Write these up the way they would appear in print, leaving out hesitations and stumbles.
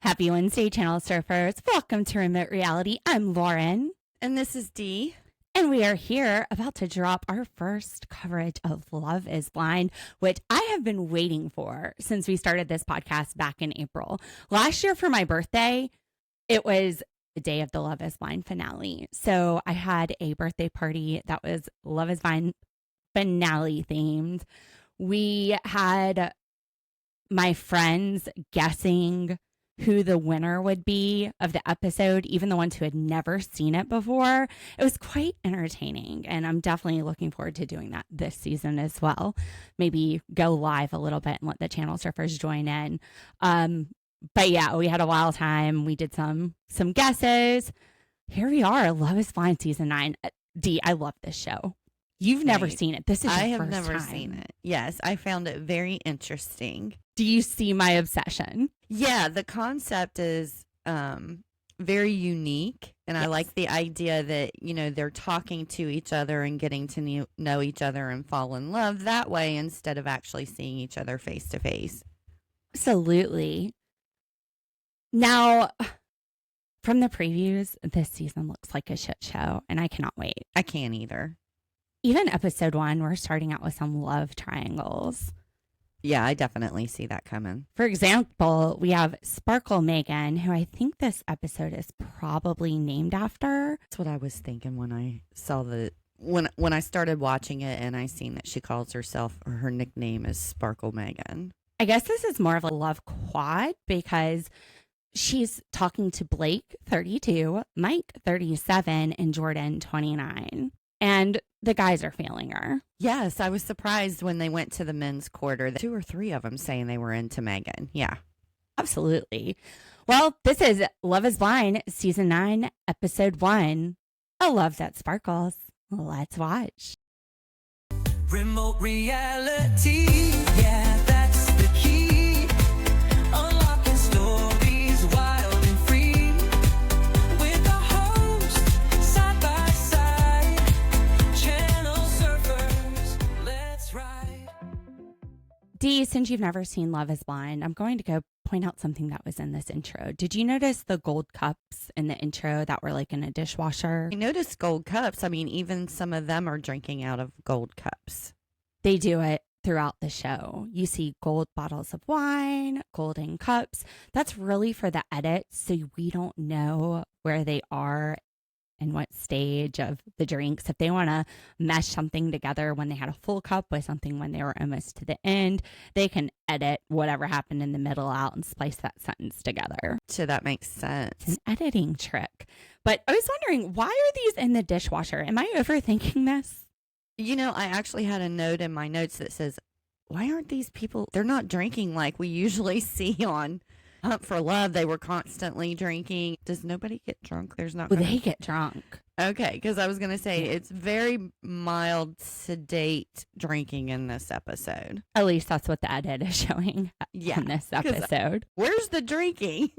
Happy Wednesday, Channel Surfers. Welcome to Remote Reality. I'm Lauren. And this is Dee. And we are here about to drop our first coverage of Love is Blind, which I have been waiting for since we started this podcast back in April. Last year for my birthday, it was the day of the Love is Blind finale. So I had a birthday party that was Love is Blind finale themed. We had my friends guessing who the winner would be of the episode, even the ones who had never seen it before. It was quite entertaining, and I'm definitely looking forward to doing that this season as well. Maybe go live a little bit and let the channel surfers join in. But yeah, we had a wild time. We did some guesses. Here we are, Love is Blind season 9. Dee, I love this show. You've never seen it. This is your first time. I have never seen it. Yes, I found it very interesting. Do you see my obsession? Yeah, the concept is very unique. And yes. I like the idea that, you know, they're talking to each other and getting to know each other and fall in love that way instead of actually seeing each other face to face. Absolutely. Now, from the previews, this season looks like a shit show, and I cannot wait. I can't either. Even episode 1, we're starting out with some love triangles. Yeah, I definitely see that coming. For example, we have Sparkle Megan, who I think this episode is probably named after. That's what I was thinking when I saw when I started watching it and I seen that she calls herself, or her nickname is Sparkle Megan. I guess this is more of a love quad because she's talking to Blake, 32, Mike, 37, and Jordan, 29. And the guys are feeling her. Yes, I was surprised when they went to the men's quarter. 2 or 3 of them saying they were into Megan. Yeah. Absolutely. Well, this is Love is Blind, Season 9, Episode 1. A Love That Sparkles. Let's watch. Remote reality, yeah, that's the key. Unlocking stories wild and free. With the host, side by side. Channel surfers, let's ride. Dee, since you've never seen Love is Blind, I'm going to go point out something that was in this intro. Did you notice the gold cups in the intro that were like in a dishwasher? I noticed gold cups. I mean, even some of them are drinking out of gold cups. They do it throughout the show. You see gold bottles of wine, golden cups. That's really for the edits, so we don't know where they are and what stage of the drinks. If they want to mesh something together when they had a full cup with something when they were almost to the end, they can edit whatever happened in the middle out and splice that sentence together. So that makes sense. It's an editing trick. But I was wondering, why are these in the dishwasher? Am I overthinking this? You know, I actually had a note in my notes that says, why aren't these people, they're not drinking like we usually see on Hunt for Love. They were constantly drinking. Does nobody get drunk? There's not. Well, they get drunk. Okay, because I was going to say it's very mild, sedate drinking in this episode. At least that's what the edit is showing in this episode. Where's the drinking?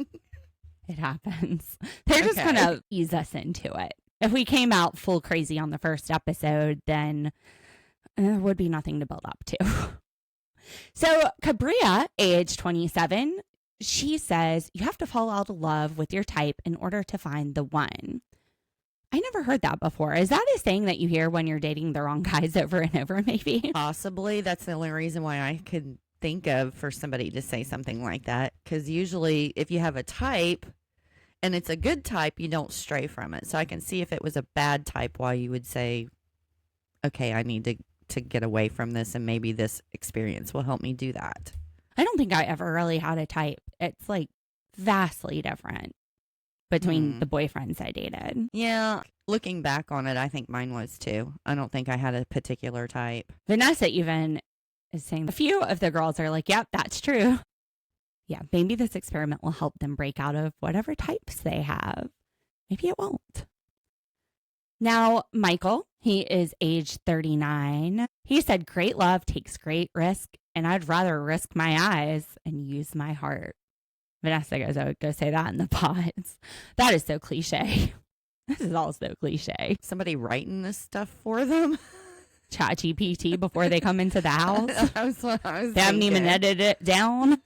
It happens. They're just going to ease us into it. If we came out full crazy on the first episode, then there would be nothing to build up to. So Kalibriah, age 27, she says you have to fall out of love with your type in order to find the one. I never heard that before. Is that a saying that you hear when you're dating the wrong guys over and over, maybe? Possibly. That's the only reason why I could think of for somebody to say something like that. Because usually if you have a type and it's a good type, you don't stray from it. So I can see if it was a bad type why you would say, okay, I need to get away from this and maybe this experience will help me do that. I don't think I ever really had a type. It's like vastly different between the boyfriends I dated. Yeah. Looking back on it, I think mine was too. I don't think I had a particular type. Vanessa even is saying a few of the girls are like, yep, that's true. Yeah, maybe this experiment will help them break out of whatever types they have. Maybe it won't. Now, Michael, he is age 39. He said, great love takes great risk, and I'd rather risk my eyes and use my heart. Vanessa goes, I would go say that in the pods. That is so cliche. This is all so cliche. Somebody writing this stuff for them? ChatGPT before they come into the house. I was they haven't even edited it down.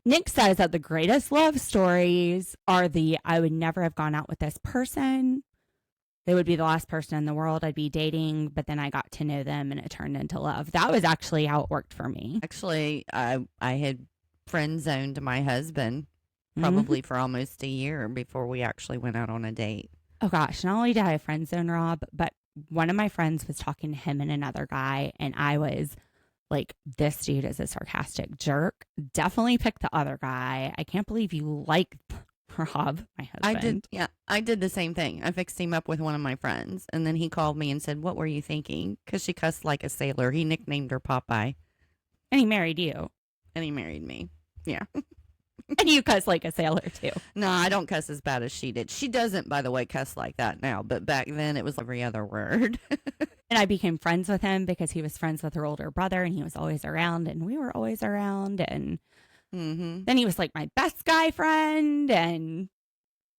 Nick says that the greatest love stories are the I would never have gone out with this person. They would be the last person in the world I'd be dating, but then I got to know them and it turned into love. That was actually how it worked for me. Actually, I had friend zoned my husband probably for almost a year before we actually went out on a date. Oh gosh, not only did I friend zone Rob, but one of my friends was talking to him and another guy, and I was like, this dude is a sarcastic jerk. Definitely pick the other guy. I can't believe you like Rob, my husband. I did the same thing. I fixed him up with one of my friends, and then he called me and said, "What were you thinking?" Because she cussed like a sailor. He nicknamed her Popeye. And he married you. And he married me. Yeah. And you cuss like a sailor too. No, I don't cuss as bad as she did. She doesn't, by the way, cuss like that now. But back then, it was every other word. And I became friends with him because he was friends with her older brother, and he was always around, and we were always around. And then he was like my best guy friend and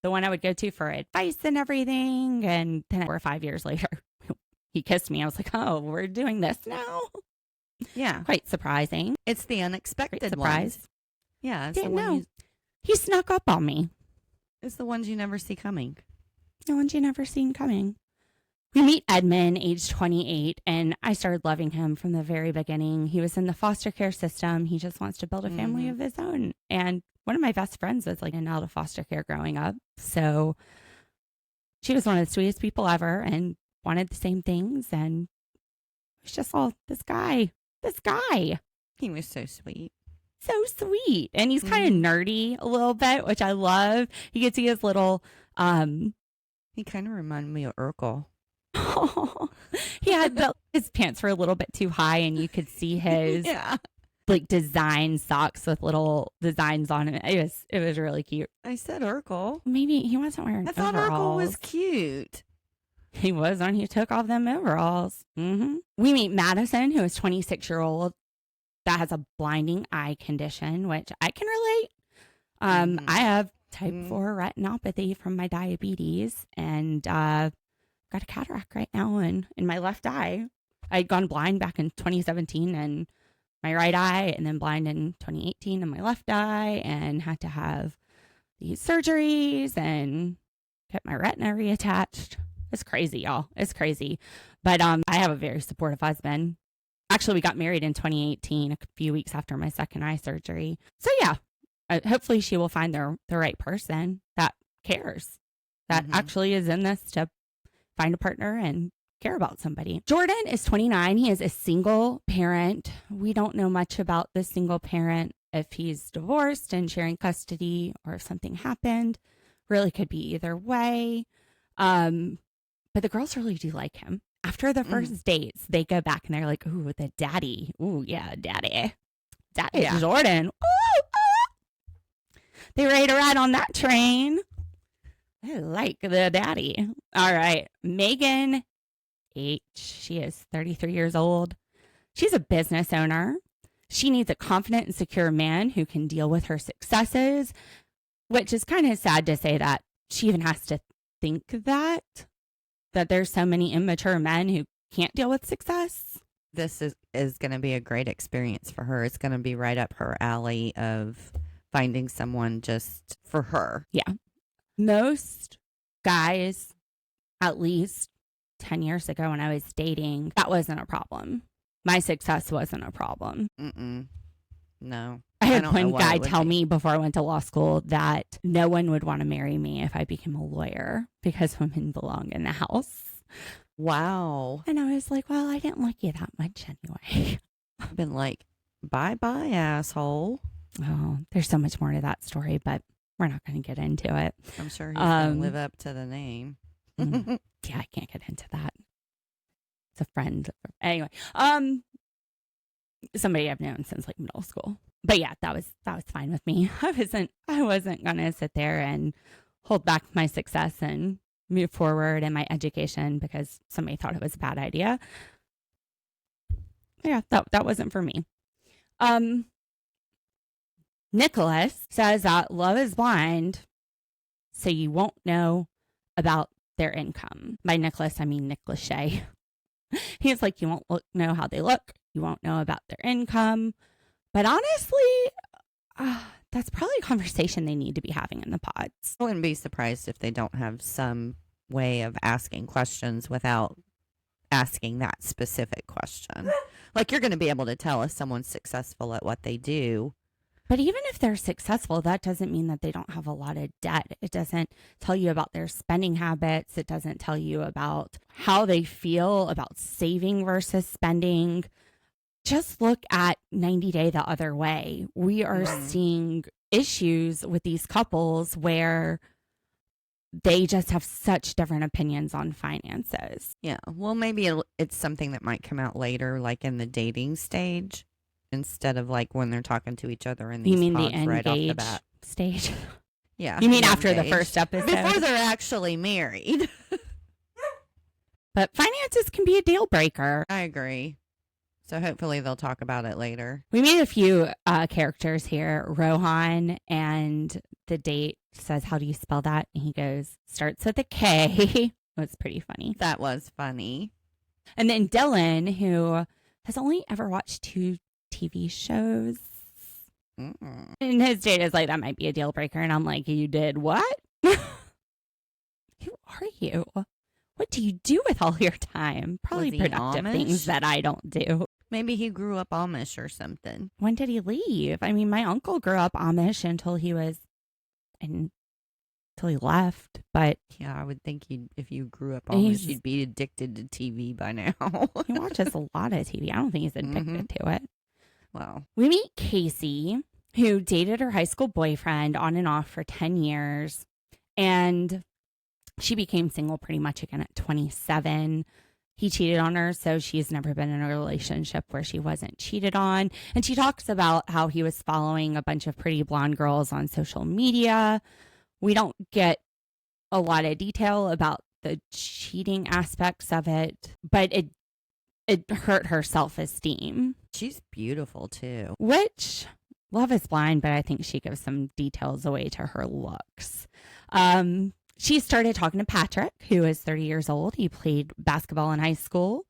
the one I would go to for advice and everything. And then 4 or 5 years later, he kissed me. I was like, oh, we're doing this now? Yeah. Quite surprising. It's the unexpected Great surprise. ones. Yeah. It's Didn't the know. He snuck up on me. It's the ones you never see coming. The ones you never seen coming. We meet Edmund, age 28, and I started loving him from the very beginning. He was in the foster care system. He just wants to build a family of his own. And one of my best friends was like in and out of foster care growing up. So she was one of the sweetest people ever and wanted the same things. And it was just all this guy. He was so sweet. So sweet. And he's kind of nerdy a little bit, which I love. You can see his little He kind of reminded me of Urkel. He had his pants were a little bit too high, and you could see his like design socks with little designs on it. It was really cute. I said Urkel. Maybe he wasn't wearing I thought overalls. Urkel was cute. He was when he took off them overalls. We meet Madison, who is 26-year-old that has a blinding eye condition, which I can relate. I have type 4 retinopathy from my diabetes, and got a cataract right now in my left eye. I'd gone blind back in 2017 in my right eye, and then blind in 2018 in my left eye, and had to have these surgeries and get my retina reattached. It's crazy, y'all. It's crazy. But I have a very supportive husband. Actually, we got married in 2018, a few weeks after my second eye surgery. So yeah, hopefully she will find the right person that cares, that actually is in this to find a partner and care about somebody. Jordan is 29. He is a single parent. We don't know much about the single parent, if he's divorced and sharing custody or if something happened. Really could be either way. But the girls really do like him. After the first dates, they go back and they're like, ooh, the daddy. Ooh, yeah, daddy. Daddy Jordan. Ooh, they ready to ride on that train. I like the daddy. All right. Megan H. She is 33 years old. She's a business owner. She needs a confident and secure man who can deal with her successes, which is kind of sad to say that she even has to think that there's so many immature men who can't deal with success. This is going to be a great experience for her. It's going to be right up her alley of finding someone just for her. Yeah. Most guys, at least 10 years ago when I was dating, that wasn't a problem. My success wasn't a problem. No. I had one guy tell me before I went to law school that no one would want to marry me if I became a lawyer because women belong in the house. Wow. And I was like, well, I didn't like you that much anyway. I've been like, bye-bye, asshole. Oh, there's so much more to that story, but we're not going to get into it. I'm sure he's going to live up to the name. Yeah, I can't get into that. It's a friend. Anyway, somebody I've known since like middle school. But yeah, that was fine with me. I wasn't going to sit there and hold back my success and move forward in my education because somebody thought it was a bad idea. Yeah, that wasn't for me. Nicholas says that love is blind, so you won't know about their income. By Nicholas, I mean Nick Lachey. He's like, you won't know how they look. You won't know about their income. But honestly, that's probably a conversation they need to be having in the pods. I wouldn't be surprised if they don't have some way of asking questions without asking that specific question. Like, you're going to be able to tell if someone's successful at what they do. But even if they're successful, that doesn't mean that they don't have a lot of debt. It doesn't tell you about their spending habits. It doesn't tell you about how they feel about saving versus spending. Just look at 90 Day the Other Way. We are seeing issues with these couples where they just have such different opinions on finances. Yeah. Well, maybe it's something that might come out later, like in the dating stage, instead of like when they're talking to each other in these You mean the pods right off the engage bat. stage? Yeah. You mean after the engaged. first episode? Before they're actually married. But finances can be a deal breaker. I agree. So hopefully they'll talk about it later. We made a few characters here. Rohan, and the date says, how do you spell that? And he goes, starts with a K. That's pretty funny. That was funny. And then Dylan, who has only ever watched 2 TV shows. Mm-mm. And his date is like, that might be a deal breaker. And I'm like, you did what? Who are you? What do you do with all your time? Probably Was he productive Amish? things that I don't do. Maybe he grew up Amish or something. When did he leave? I mean, my uncle grew up Amish until he left. But Yeah, I would think if you grew up And Amish, he's- you'd be addicted to TV by now. he watches a lot of TV. I don't think he's addicted to it. Well, We meet Casey, who dated her high school boyfriend on and off for 10 years. And she became single pretty much again at 27. He cheated on her, so she's never been in a relationship where she wasn't cheated on. And she talks about how he was following a bunch of pretty blonde girls on social media. We don't get a lot of detail about the cheating aspects of it, but it hurt her self-esteem. she's beautiful too. Which, Love is Blind, but I think she gives some details away to her looks. She started talking to Patrick, who is 30 years old. He played basketball in high school.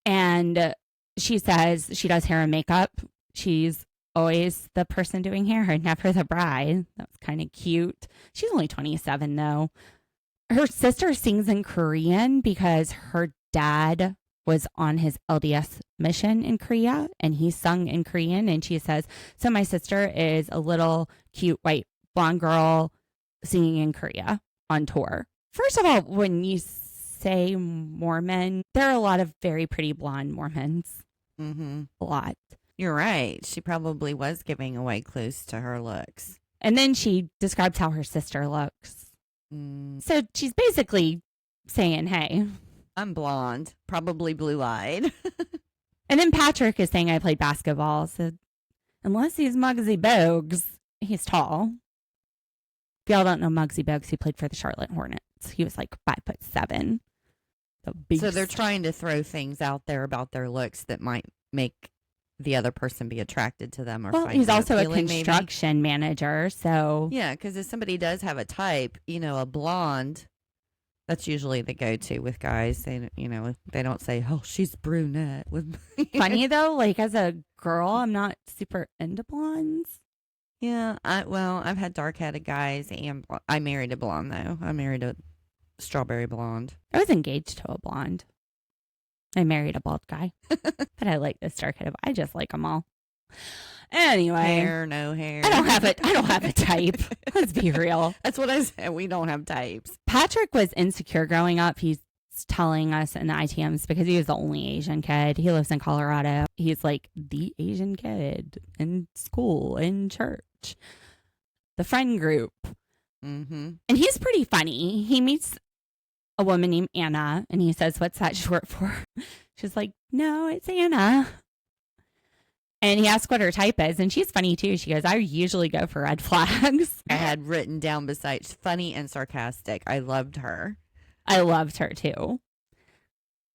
And she says she does hair and makeup. She's always the person doing hair and never the bride. That's kind of cute. She's only 27, though. Her sister sings in Korean because her dad was on his LDS mission in Korea and he sung in Korean. And she says, so my sister is a little cute white blonde girl singing in Korea on tour. First of all, when you say Mormon, there are a lot of very pretty blonde Mormons. Mm-hmm. A lot. You're right. She probably was giving away clues to her looks. And then she describes how her sister looks. So she's basically saying, hey. I'm blonde, probably blue-eyed. And then Patrick is saying I played basketball. So unless he's Muggsy Bogues, he's tall. If y'all don't know Muggsy Bogues, he played for the Charlotte Hornets. He was like 5'7". So they're trying to throw things out there about their looks that might make the other person be attracted to them. Or Well, find he's them also a appealing, construction manager. So Maybe. Yeah, because if somebody does have a type, a blonde, that's usually the go-to with guys. They, they don't say, "Oh, she's brunette." funny though, like as a girl, I'm not super into blondes. Yeah, I've had dark-headed guys, and I married a blonde though. I married a strawberry blonde. I was engaged to a blonde. I married a bald guy, but I like this dark-headed. I just like them all. Anyway, Hair, no hair. I don't have a type. Let's be real. That's what I said. We don't have types. Patrick was insecure growing up. He's telling us in the ITMs because he was the only Asian kid. He lives in Colorado. He's like the Asian kid in school, in church, the friend group. Mm-hmm. And he's pretty funny. He meets a woman named Anna and he says, what's that short for? She's like, no, it's Anna. And he asks what her type is. And she's funny too. She goes, I usually go for red flags. I had written down besides funny and sarcastic. I loved her. I loved her too.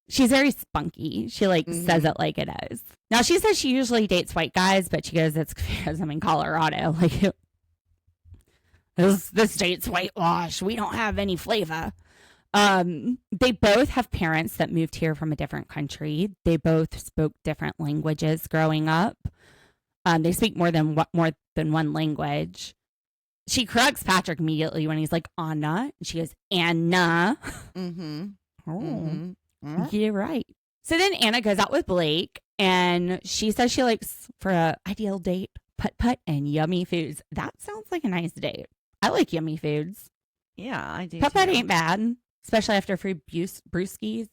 She's very spunky. She says it like it is. Now she says she usually dates white guys, but she goes, it's because I'm in Colorado. Like this state's whitewash. We don't have any flavor. They both have parents that moved here from a different country. They both spoke different languages growing up. They speak more than one language. She corrects Patrick immediately when he's like, Anna. And she goes, Anna. Mm-hmm. Oh, Mm-hmm. you're right. So then Anna goes out with Blake, and she says she likes, for an ideal date, putt-putt and yummy foods. That sounds like a nice date. I like yummy foods. Yeah, I do. Putt-putt too. ain't bad, especially after free brewskis.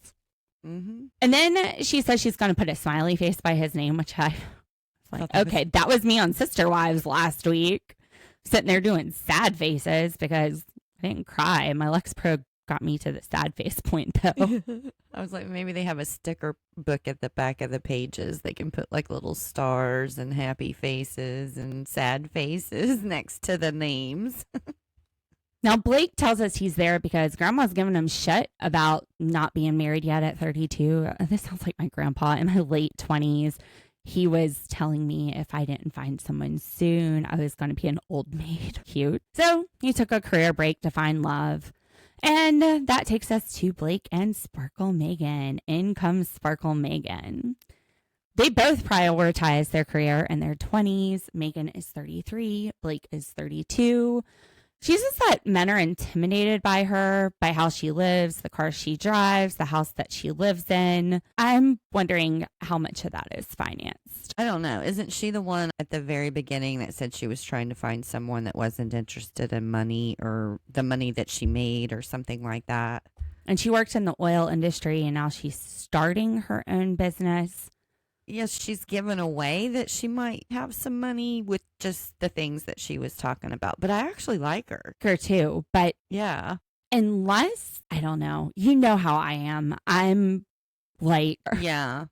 Mm-hmm. And then she says she's going to put a smiley face by his name, which I was like, that okay, that was me on Sister Wives last week, sitting there doing sad faces because I didn't cry. My Lexapro got me to the sad face point, though. I was like, maybe they have a sticker book at the back of the pages. They can put like little stars and happy faces and sad faces next to the names. Now, Blake tells us he's there because grandma's giving him shit about not being married yet at 32. This sounds like my grandpa in my late 20s. He was telling me if I didn't find someone soon, I was going to be an old maid. Cute. So he took a career break to find love. And that takes us to Blake and Sparkle Megan. In comes Sparkle Megan. They both prioritize their career in their 20s. Megan is 33. Blake is 32. She says that men are intimidated by her, by how she lives, the car she drives, the house that she lives in. I'm wondering how much of that is financed. I don't know. Isn't she the one at the very beginning that said she was trying to find someone that wasn't interested in money or the money that she made or something like that? And she worked in the oil industry, and now she's starting her own business. Yes, she's given away that she might have some money with just the things that she was talking about. But I actually like her. Her too. But Yeah. unless, I don't know, you know how I am. I'm like, Yeah.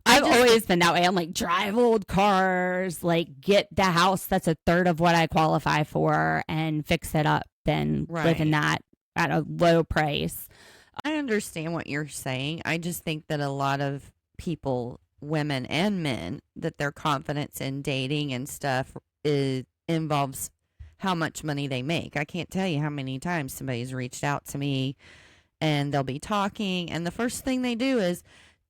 I've always been that way. I'm like, drive old cars, like get the house that's a third of what I qualify for and fix it up and live in that at a low price. I understand what you're saying. I just think that a lot of people, women and men, that their confidence in dating and stuff involves how much money they make. I can't tell you how many times somebody's reached out to me and they'll be talking, and the first thing they do is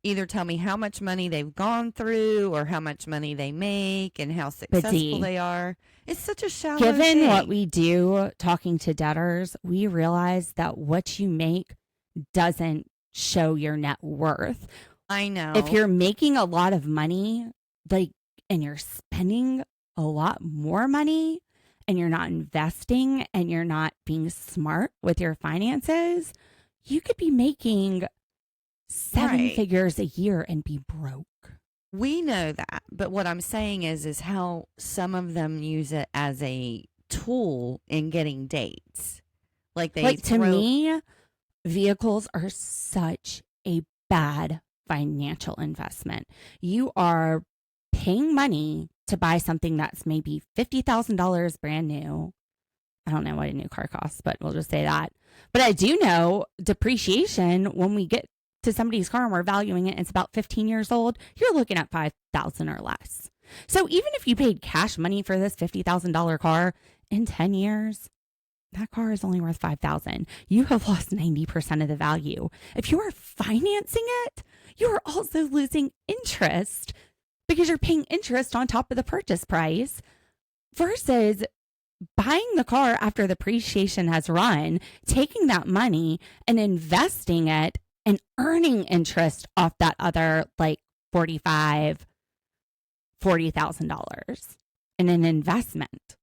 either tell me how much money they've gone through or how much money they make and how successful they are. It's such a shallow Given thing. what we do talking to debtors, we realize that what you make doesn't show your net worth. I know. If you're making a lot of money, like, and you're spending a lot more money and you're not investing and you're not being smart with your finances, you could be making 7 figures a year and be broke. We know that, but what I'm saying is how some of them use it as a tool in getting dates. To me, vehicles are such a bad financial investment. You are paying money to buy something that's maybe $50,000 brand new. I don't know what a new car costs, but we'll just say that. But I do know depreciation, when we get to somebody's car and we're valuing it, it's about 15 years old, you're looking at $5,000 or less. So even if you paid cash money for this $50,000 car, in 10 years, that car is only worth $5,000. You have lost 90% of the value. If you are financing it, you are also losing interest because you're paying interest on top of the purchase price versus buying the car after the depreciation has run, taking that money and investing it and earning interest off that other like $40,000 in an investment.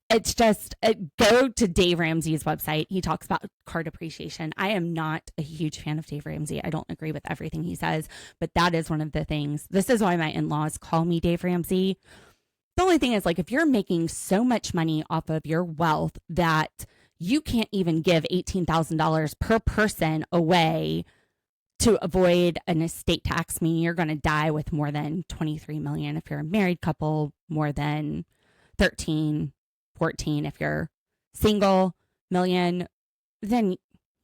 It's just, go to Dave Ramsey's website. He talks about car depreciation. I am not a huge fan of Dave Ramsey. I don't agree with everything he says, but that is one of the things. This is why my in-laws call me Dave Ramsey. The only thing is, like, if you're making so much money off of your wealth that you can't even give $18,000 per person away to avoid an estate tax, meaning you're going to die with more than $23 million if you're a married couple, more than 13, 14 if you're single, million, then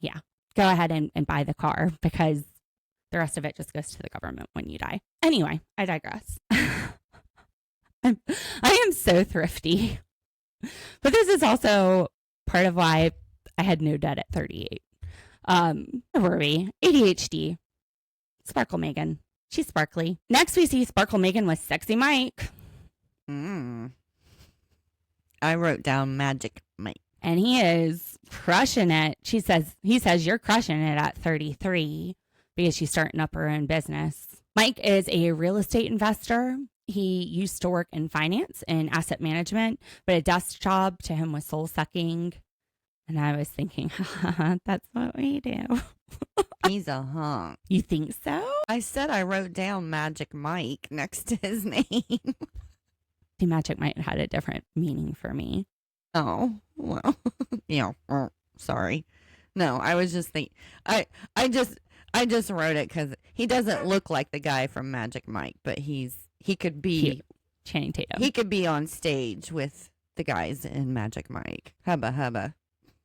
yeah, go ahead and buy the car because the rest of it just goes to the government when you die. Anyway, I digress. I am so thrifty. But this is also part of why I had no debt at 38. Where were we? ADHD. Sparkle Megan. She's sparkly. Next we see Sparkle Megan with Sexy Mike. I wrote down Magic Mike. And he is crushing it. He says you're crushing it at 33 because she's starting up her own business. Mike is a real estate investor. He used to work in finance and asset management, but a desk job to him was soul sucking. And I was thinking, that's what we do. He's a hunk. You think so? I said I wrote down Magic Mike next to his name. The Magic Mike had a different meaning for me. Oh, well, sorry. No, I was just thinking, I just wrote it because he doesn't look like the guy from Magic Mike, but he could be Cute. Channing Tatum. He could be on stage with the guys in Magic Mike. Hubba hubba.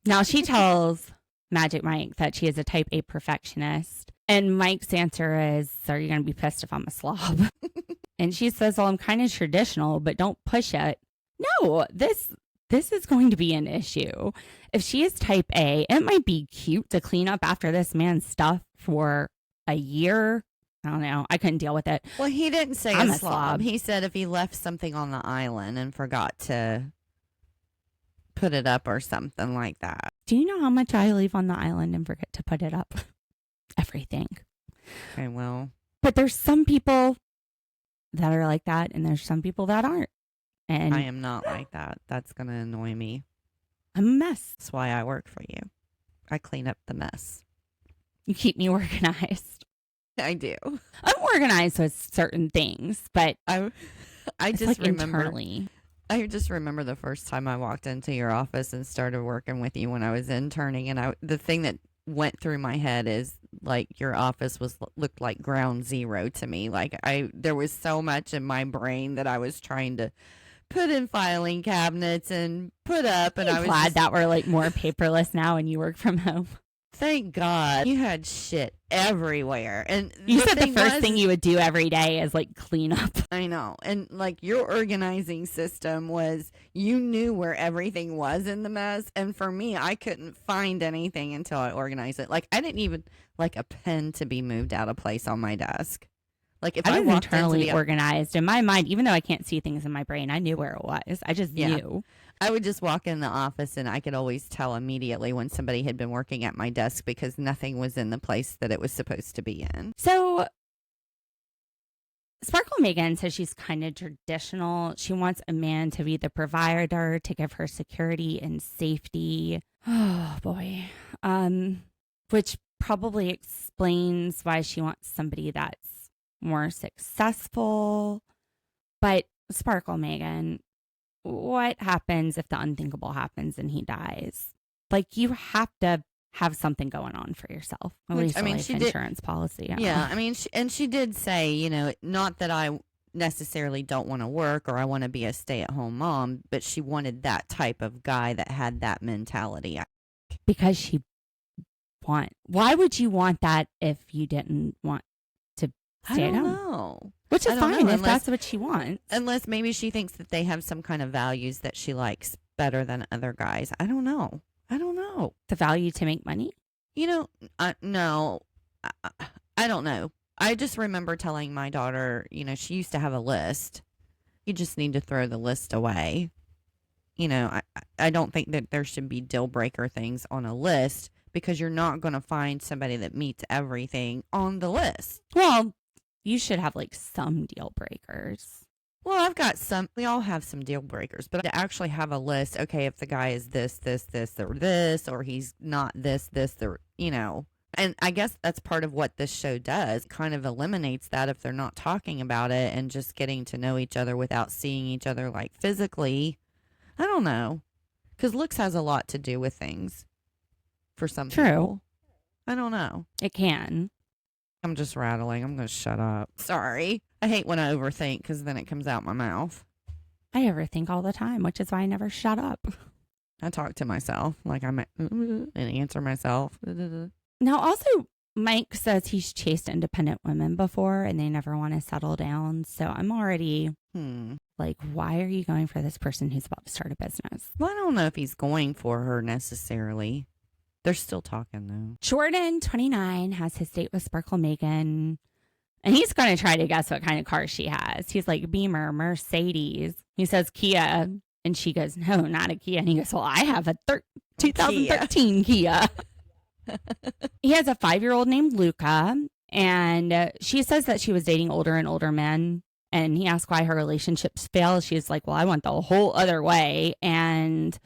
Now she tells Magic Mike that she is a type A perfectionist. And Mike's answer is, are you going to be pissed if I'm a slob? And she says, well, I'm kind of traditional, but don't push it. No, this is going to be an issue. If she is type A, it might be cute to clean up after this man's stuff for a year. I don't know. I couldn't deal with it. Well, he didn't say I'm a a slob. slob. He said if he left something on the island and forgot to put it up or something like that. Do you know how much I leave on the island and forget to put it up? Everything. Okay, well. But there's some people that are like that, and there's some people that aren't. And I am not like that. That's going to annoy me. I'm a mess. That's why I work for you. I clean up the mess. You keep me organized. I do. I'm organized with certain things, but I it's just like remember. internally. I just remember the first time I walked into your office and started working with you when I was interning, and the thing that went through my head is like your office looked like ground zero to me. Like there was so much in my brain that I was trying to put in filing cabinets and put up, and I was glad that we're like more paperless now and you work from home. Thank God you had shit everywhere. And You said the first thing you would do every day is like clean up. I know. And like your organizing system was you knew where everything was in the mess. And for me, I couldn't find anything until I organized it. Like I didn't even like a pen to be moved out of place on my desk. Like if I I was walked internally into organized in my mind, even though I can't see things in my brain, I knew where it was. I just knew. I would just walk in the office and I could always tell immediately when somebody had been working at my desk because nothing was in the place that it was supposed to be in. So Sparkle Megan says she's kind of traditional. She wants a man to be the provider, to give her security and safety. Oh boy. Which probably explains why she wants somebody that's more successful. But Sparkle Megan, what happens if the unthinkable happens and he dies? Like, you have to have something going on for yourself. At least a life insurance policy. Yeah, I mean, she did say, not that I necessarily don't want to work or I want to be a stay-at-home mom, but she wanted that type of guy that had that mentality. Because why would you want that if you didn't want to stay at home? I don't know. Which is I don't fine know, if that's what she wants. Unless maybe she thinks that they have some kind of values that she likes better than other guys. I don't know. The value to make money? No, I don't know. I just remember telling my daughter, she used to have a list. You just need to throw the list away. I don't think that there should be deal breaker things on a list because you're not going to find somebody that meets everything on the list. Well, you should have like some deal breakers. Well, I've got some. We all have some deal breakers, but to actually have a list, okay, if the guy is this, or this, or he's not this, or, And I guess that's part of what this show does, kind of eliminates that if they're not talking about it and just getting to know each other without seeing each other like physically. I don't know. Because looks has a lot to do with things for some people. I don't know. It can. I'm just rattling. I'm going to shut up. Sorry. I hate when I overthink because then it comes out my mouth. I overthink all the time, which is why I never shut up. I talk to myself like I'm and answer myself. Now, also, Mike says he's chased independent women before and they never want to settle down. So I'm already like, why are you going for this person who's about to start a business? Well, I don't know if he's going for her necessarily. They're still talking, though. Jordan, 29, has his date with Sparkle Megan. And he's going to try to guess what kind of car she has. He's like, Beamer, Mercedes. He says Kia. And she goes, no, not a Kia. And he goes, well, I have a 2013 Kia. He has a 5-year-old named Luca. And she says that she was dating older and older men. And he asked why her relationships fail. She's like, well, I went the whole other way and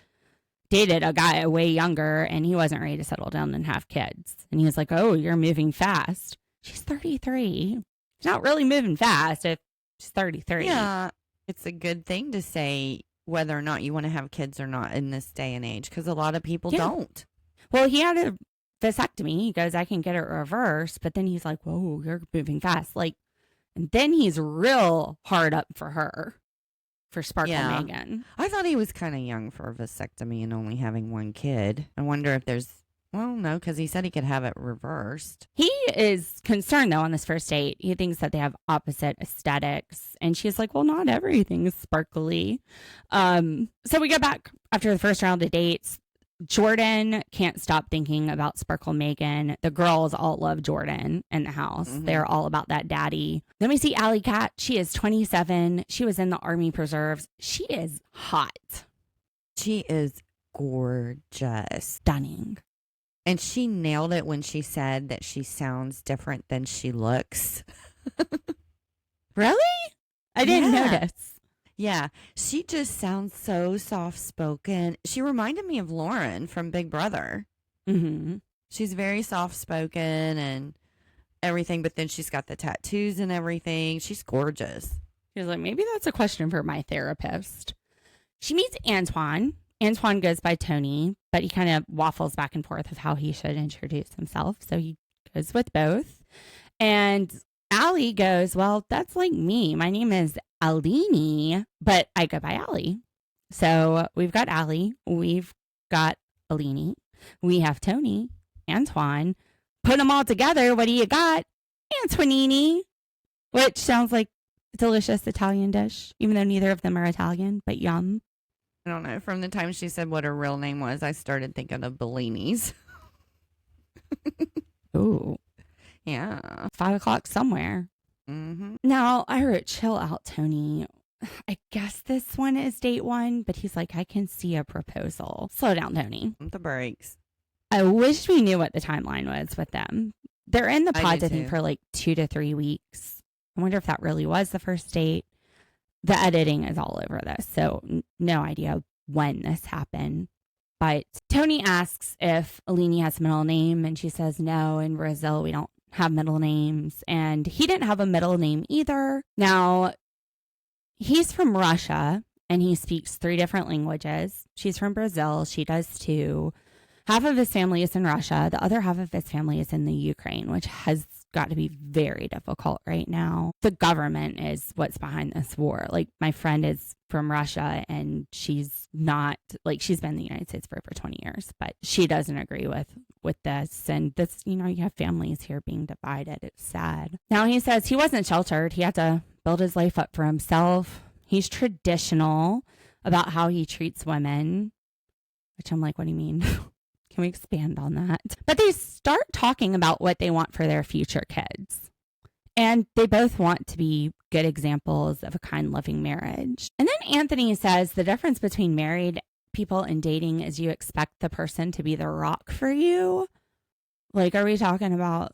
dated a guy way younger. And he wasn't ready to settle down and have kids. And he was like, oh, you're moving fast. She's 33. She's not really moving fast if she's 33. Yeah. It's a good thing to say whether or not you want to have kids or not in this day and age, because a lot of people don't. Well, he had a vasectomy. He goes, I can get it reversed. But then he's like, whoa, you're moving fast. Like, and then he's real hard up for her, for Sparkle Megan. I thought he was kind of young for a vasectomy and only having one kid. I wonder if there's, well, no, because he said he could have it reversed. He is concerned, though, on this first date. He thinks that they have opposite aesthetics. And she's like, well, not everything is sparkly. So we go back after the first round of dates. Jordan can't stop thinking about Sparkle Megan. The girls all love Jordan in the house. Mm-hmm. They're all about that daddy. Then we see Alley Cat. She is 27. She was in the Army Preserves. She is hot. She is gorgeous. Stunning. And she nailed it when she said that she sounds different than she looks. Really? I didn't notice. Yeah, she just sounds so soft-spoken. She reminded me of Lauren from Big Brother. Mm-hmm. She's very soft-spoken and everything, but then she's got the tattoos and everything. She's gorgeous. She's like, maybe that's a question for my therapist. She meets Antoine. Antoine goes by Tony, but he kind of waffles back and forth of how he should introduce himself. So he goes with both. And Allie goes, well, that's like me. My name is Alini, but I go by Allie. So we've got Allie. We've got Alini. We have Tony, Antoine. Put them all together. What do you got? Antoinini, which sounds like a delicious Italian dish, even though neither of them are Italian, but yum. I don't know. From the time she said what her real name was, I started thinking of Bellinis. Ooh. Yeah. 5 o'clock somewhere. Mm-hmm. Now, I wrote, chill out, Tony. I guess this one is date 1, but he's like, I can see a proposal. Slow down, Tony. The brakes. I wish we knew what the timeline was with them. They're in the pods, I think, for like 2 to 3 weeks. I wonder if that really was the first date. The editing is all over this, so no idea when this happened. But Tony asks if Alini has a middle name, and she says no. In Brazil, we don't have middle names, and he didn't have a middle name either. Now, he's from Russia, and he speaks 3 different languages. She's from Brazil. She does too. Half of his family is in Russia. The other half of his family is in the Ukraine, which has got to be very difficult right now. The government is what's behind this war. Like, my friend is from Russia, and she's not, like, she's been in the United States for over 20 years, but she doesn't agree with this. And this, you have families here being divided. It's sad. Now, he says he wasn't sheltered. He had to build his life up for himself. He's traditional about how he treats women, which I'm like, what do you mean? Can we expand on that? But they start talking about what they want for their future kids. And they both want to be good examples of a kind, loving marriage. And then Anthony says the difference between married people and dating is you expect the person to be the rock for you. Like, are we talking about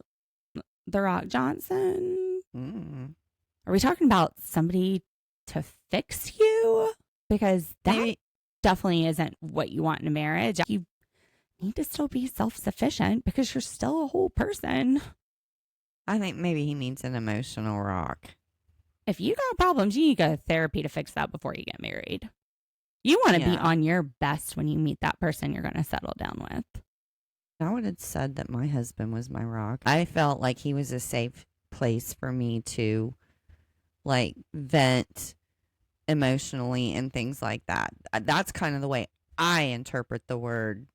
The Rock Johnson? Are we talking about somebody to fix you? Because that definitely isn't what you want in a marriage. You need to still be self-sufficient because you're still a whole person. I think maybe he needs an emotional rock. If you got problems, you need to go to therapy to fix that before you get married. You want to be on your best when you meet that person you're going to settle down with. I would have said that my husband was my rock. I felt like he was a safe place for me to, like, vent emotionally and things like that. That's kind of the way I interpret the word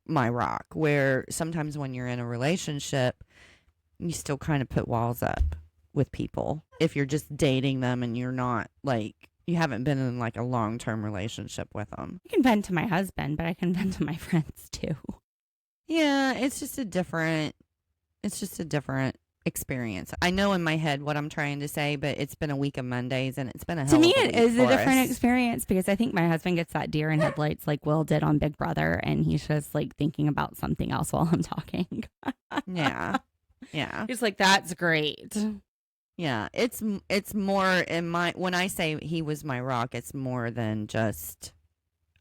my rock, where sometimes when you're in a relationship, you still kind of put walls up with people. If you're just dating them and you're not, like, you haven't been in, like, a long-term relationship with them. I can vent to my husband, but I can vent to my friends too. Yeah, it's just a different experience. I know in my head what I'm trying to say, but it's been a week of Mondays and it's been a hell To me, of a it week is a for different us. experience because I think my husband gets that deer in headlights like Will did on Big Brother, and he's just like thinking about something else while I'm talking. Yeah. Yeah. He's like, that's great. Yeah. It's more in my, when I say he was my rock, it's more than just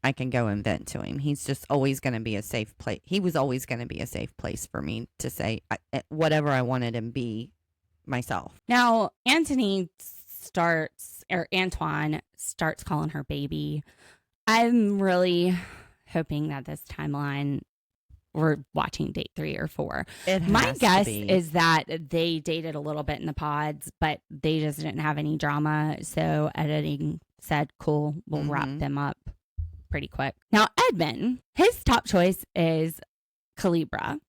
I can go and vent to him. He's just always going to be a safe place. He was always going to be a safe place for me to say whatever I wanted and be myself. Now, Antoine starts calling her baby. I'm really hoping that this timeline, we're watching date 3 or 4. My guess is that they dated a little bit in the pods, but they just didn't have any drama. So editing said, cool, we'll wrap them up pretty quick. Now, Edmund, his top choice is Kalibriah.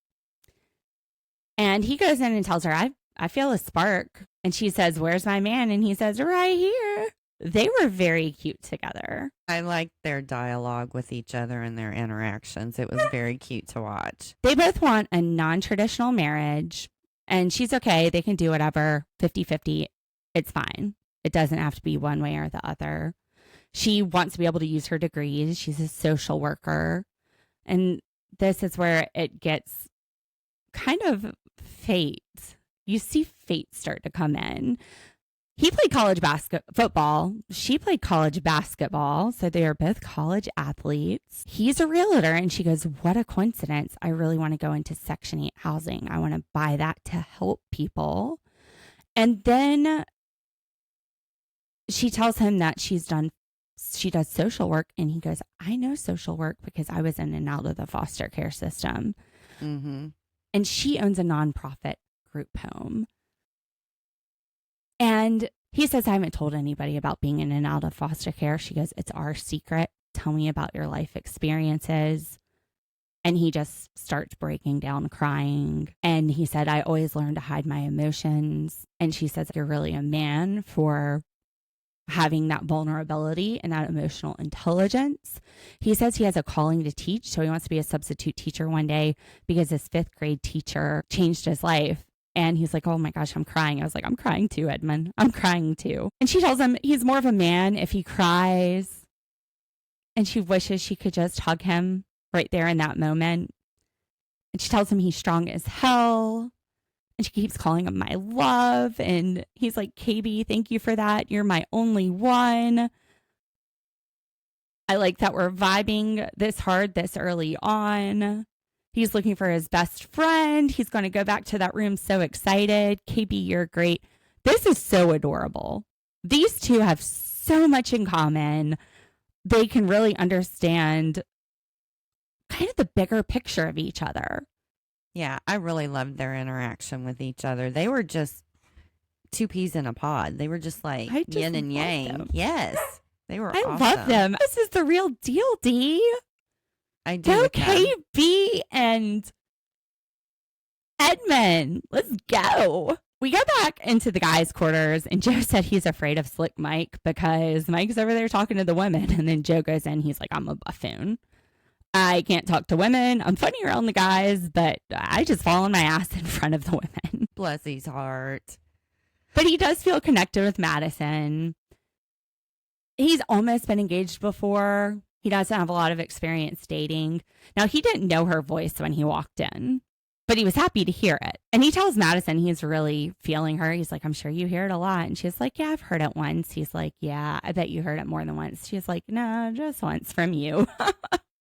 And he goes in and tells her, I feel a spark. And she says, where's my man? And he says, right here. They were very cute together. I liked their dialogue with each other and their interactions. It was very cute to watch. They both want a non-traditional marriage. And she's okay. They can do whatever, 50-50. It's fine. It doesn't have to be one way or the other. She wants to be able to use her degrees. She's a social worker. And this is where it gets kind of fate. You see fate start to come in. He played college football. She played college basketball. So they are both college athletes. He's a realtor. And she goes, what a coincidence. I really want to go into Section 8 housing. I want to buy that to help people. And then she tells him that she does social work. And he goes, I know social work because I was in and out of the foster care system. Mm-hmm. And she owns a nonprofit group home. And he says, I haven't told anybody about being in and out of foster care. She goes, it's our secret. Tell me about your life experiences. And he just starts breaking down, crying. And he said, I always learn to hide my emotions. And she says, you're really a man for having that vulnerability and that emotional intelligence. He says he has a calling to teach. So he wants to be a substitute teacher one day because his 5th grade teacher changed his life. And he's like, oh my gosh, I'm crying. I was like, I'm crying too, Edmund. I'm crying too. And she tells him he's more of a man if he cries. And she wishes she could just hug him right there in that moment. And she tells him he's strong as hell. And she keeps calling him my love. And he's like, KB, thank you for that. You're my only one. I like that we're vibing this hard this early on. He's looking for his best friend. He's going to go back to that room so excited. KB, you're great. This is so adorable. These two have so much in common. They can really understand kind of the bigger picture of each other. Yeah, I really loved their interaction with each other. They were just 2 peas in a pod. They were just like yin and yang. Them. Yes, they were I awesome. love them. This is the real deal, D. I do. Go KB and Edmund. Let's go. We go back into the guys' quarters, and Joe said he's afraid of Slick Mike because Mike's over there talking to the women. And then Joe goes in. He's like, I'm a buffoon. I can't talk to women. I'm funny around the guys, but I just fall on my ass in front of the women. Bless his heart. But he does feel connected with Madison. He's almost been engaged before. He doesn't have a lot of experience dating. Now, he didn't know her voice when he walked in, but he was happy to hear it. And he tells Madison he's really feeling her. He's like, I'm sure you hear it a lot. And she's like, yeah, I've heard it once. He's like, yeah, I bet you heard it more than once. She's like, no, just once from you.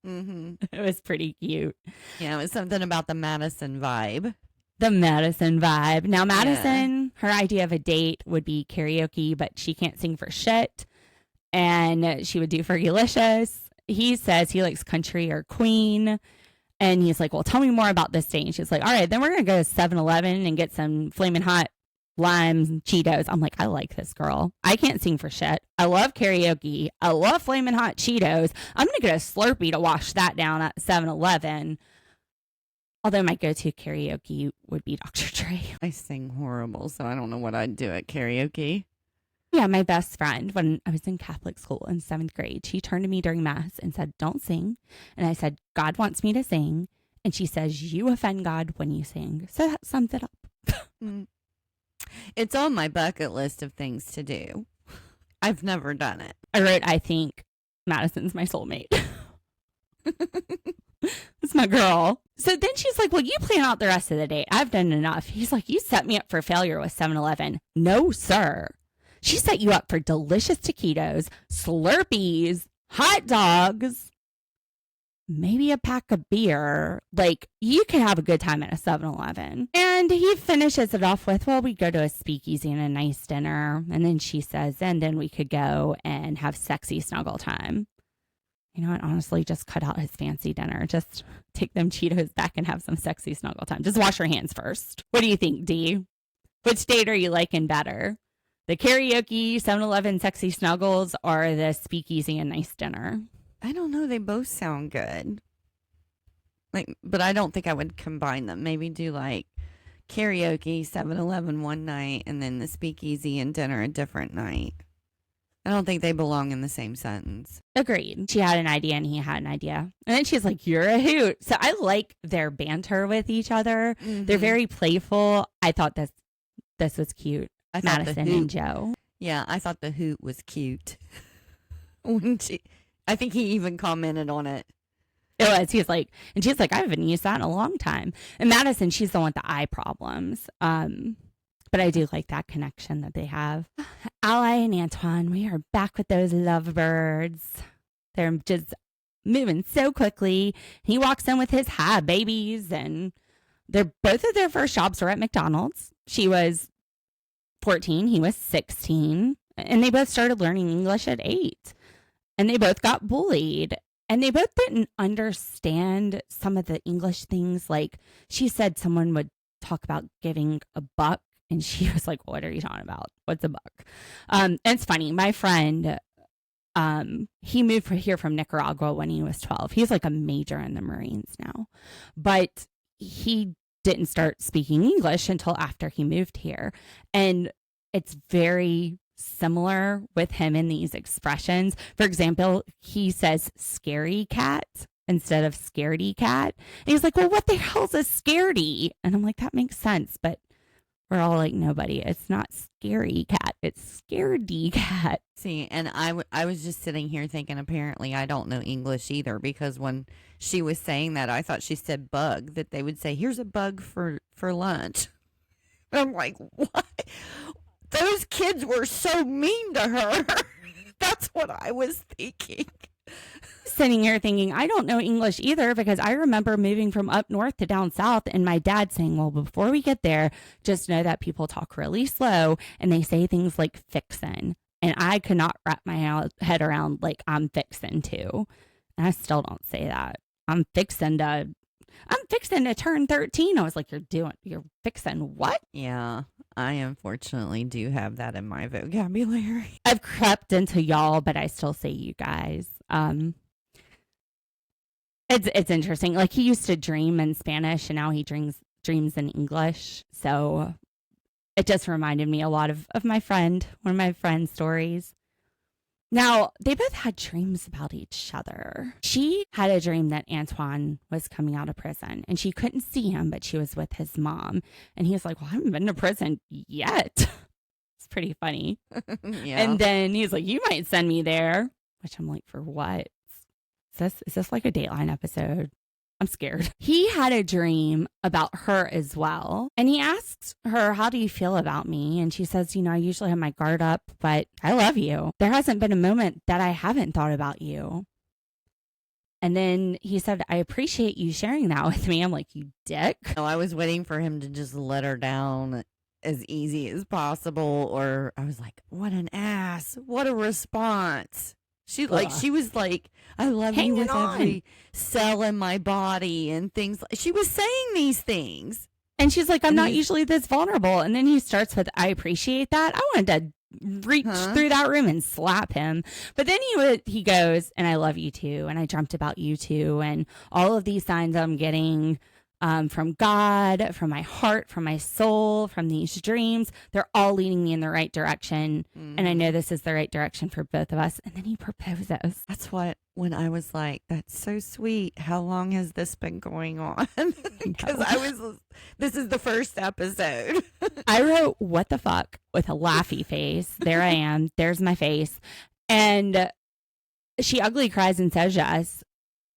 Mm-hmm. It was pretty cute. Yeah, it was something about the Madison vibe. The Madison vibe. Now, Madison, her idea of a date would be karaoke, but she can't sing for shit. And she would do Fergalicious. He says he likes country or Queen. And he's like, well, tell me more about this date. And she's like, all right, then we're going to go to 7-Eleven and get some flaming hot limes and Cheetos. I'm like, I like this girl. I can't sing for shit. I love karaoke. I love flaming hot Cheetos. I'm going to get a Slurpee to wash that down at 7-Eleven. Although my go-to karaoke would be Dr. Dre. I sing horrible, so I don't know what I'd do at karaoke. Yeah, my best friend, when I was in Catholic school in 7th grade, she turned to me during Mass and said, don't sing. And I said, God wants me to sing. And she says, you offend God when you sing. So that sums it up. It's on my bucket list of things to do. I've never done it. I wrote, I think Madison's my soulmate. It's my girl. So then she's like, well, you plan out the rest of the date. I've done enough. He's like, you set me up for failure with 7-Eleven. No, sir. She set you up for delicious taquitos, Slurpees, hot dogs, maybe a pack of beer. Like, you can have a good time at a 7-Eleven. And he finishes it off with, well, we go to a speakeasy and a nice dinner. And then she says, and then we could go and have sexy snuggle time. You know what? Honestly, just cut out his fancy dinner. Just take them Cheetos back and have some sexy snuggle time. Just wash your hands first. What do you think, Dee? Which date are you liking better? The karaoke, 7-Eleven sexy snuggles, or the speakeasy and nice dinner? I don't know. They both sound good. Like, but I don't think I would combine them. Maybe do like karaoke, 7-Eleven one night, and then the speakeasy and dinner a different night. I don't think they belong in the same sentence. Agreed. She had an idea and he had an idea. And then she's like, you're a hoot. So I like their banter with each other. Mm-hmm. They're very playful. I thought this was cute. Madison and Joe. Yeah, I thought the hoot was cute. I think he even commented on it. It was. He's like, and she's like, I haven't used that in a long time. And Madison, she's the one with the eye problems. But I do like that connection that they have. Ali and Antoine, we are back with those lovebirds. They're just moving so quickly. He walks in with his hi babies, and both of their first jobs were at McDonald's. She was 14, he was 16, and they both started learning English at 8. And they both got bullied. And they both didn't understand some of the English things. Like, she said someone would talk about giving a buck. And she was like, what are you talking about? What's a buck? And it's funny. My friend, he moved here from Nicaragua when he was 12. He's like a major in the Marines now. But he didn't start speaking English until after he moved here. And it's very similar with him in these expressions. For example, he says scary cat instead of scaredy cat. And he's like, well, what the hell's a scaredy? And I'm like, that makes sense. But we're all like, nobody. It's not scary cat. It's scaredy cat. See, and I was just sitting here thinking, apparently I don't know English either, because when she was saying that, I thought she said bug, that they would say, here's a bug for lunch. And I'm like, what? Those kids were so mean to her. That's what I was thinking. Sitting here thinking, I don't know English either, because I remember moving from up north to down south and my dad saying, well, before we get there, just know that people talk really slow and they say things like fixin'. And I could not wrap my head around like I'm fixin' to. And I still don't say that. I'm fixin' to turn 13. I was like, you're fixin' what? Yeah, I unfortunately do have that in my vocabulary. I've crept into y'all, but I still say you guys. It's interesting. Like, he used to dream in Spanish and now he dreams in English. So it just reminded me a lot of one of my friend's stories. Now, they both had dreams about each other. She had a dream that Antoine was coming out of prison and she couldn't see him, but she was with his mom. And he was like, well, I haven't been to prison yet. It's pretty funny. Yeah. And then he's like, you might send me there. Which I'm like, for what? Is this like a Dateline episode? I'm scared. He had a dream about her as well. And he asks her, how do you feel about me? And she says, I usually have my guard up, but I love you. There hasn't been a moment that I haven't thought about you. And then he said, I appreciate you sharing that with me. I'm like, you dick. No, I was waiting for him to just let her down as easy as possible. Or I was like, what an ass. What a response. She was like, I love you with every cell in my body and things. She was saying these things. And she's like, I'm not usually this vulnerable. And then he starts with, I appreciate that. I wanted to reach through that room and slap him. But then he goes, and I love you too. And I dreamt about you too. And all of these signs I'm getting from God, from my heart, from my soul, from these dreams. They're all leading me in the right direction. And I know this is the right direction for both of us. And then he proposes. That's what, when I was like, that's so sweet. How long has this been going on? Because this is the first episode. I wrote, what the fuck, with a laughy face. There I am. There's my face. And she ugly cries and says yes.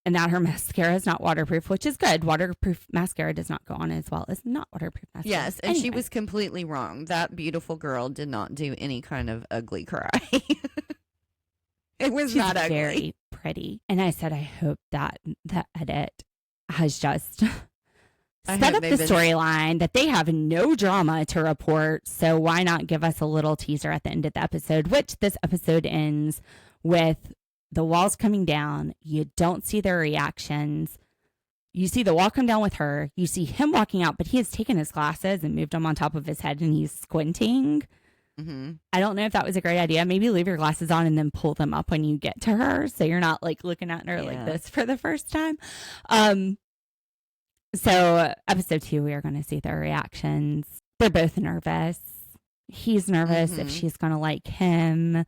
And that her mascara is not waterproof, which is good. Waterproof mascara does not go on as well as not waterproof mascara. Yes, and she was completely wrong. That beautiful girl did not do any kind of ugly cry. It was She's not ugly. Very pretty. And I said, I hope that the edit has just set up the storyline that they have no drama to report. So why not give us a little teaser at the end of the episode, which this episode ends with the walls coming down. You don't see their reactions. You see the wall come down with her. You see him walking out, but he has taken his glasses and moved them on top of his head and he's squinting. I don't know if that was a great idea. Maybe leave your glasses on and then pull them up when you get to her, so you're not like looking at her like this for the first time. So episode 2, we are going to see their reactions. They're both nervous. He's nervous if she's going to like him.